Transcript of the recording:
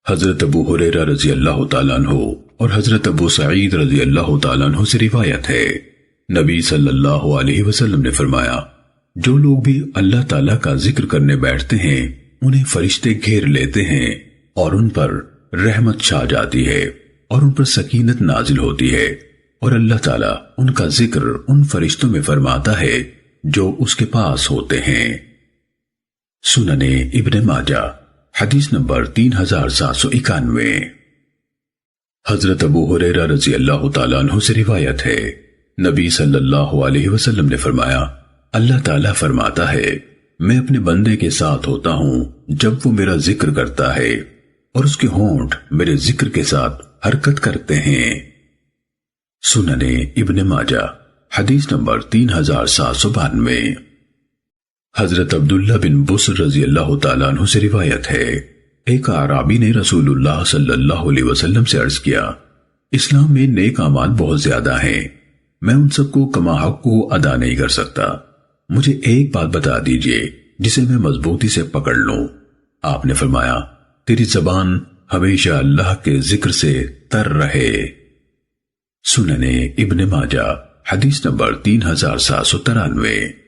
حضرت ابو ہریرہ رضی اللہ تعالیٰ عنہ اور حضرت ابو سعید رضی اللہ تعالیٰ عنہ سے روایت ہے، نبی صلی اللہ علیہ وسلم نے فرمایا، جو لوگ بھی اللہ تعالیٰ کا ذکر کرنے بیٹھتے ہیں انہیں فرشتے گھیر لیتے ہیں اور ان پر رحمت چھا جاتی ہے اور ان پر سکینت نازل ہوتی ہے، اور اللہ تعالیٰ ان کا ذکر ان فرشتوں میں فرماتا ہے جو اس کے پاس ہوتے ہیں۔ سنن ابن ماجہ حدیث نمبر 3791۔ حضرت ابو ہریرہ رضی اللہ تعالیٰ عنہ سے روایت ہے، نبی صلی اللہ علیہ وسلم نے فرمایا، اللہ تعالیٰ فرماتا ہے، میں اپنے بندے کے ساتھ ہوتا ہوں جب وہ میرا ذکر کرتا ہے اور اس کے ہونٹ میرے ذکر کے ساتھ حرکت کرتے ہیں۔ سنن ابن ماجہ حدیث نمبر 3792۔ حضرت عبداللہ بن بسر رضی اللہ تعالیٰ عنہ سے روایت ہے، ایک اعرابی نے رسول اللہ صلی اللہ علیہ وسلم سے عرض کیا، اسلام میں نیک اعمال بہت زیادہ ہیں، میں ان سب کو کما حق کو ادا نہیں کر سکتا، مجھے ایک بات بتا دیجئے جسے میں مضبوطی سے پکڑ لوں۔ آپ نے فرمایا، تیری زبان ہمیشہ اللہ کے ذکر سے تر رہے۔ سنن ابن ماجہ حدیث نمبر 3793۔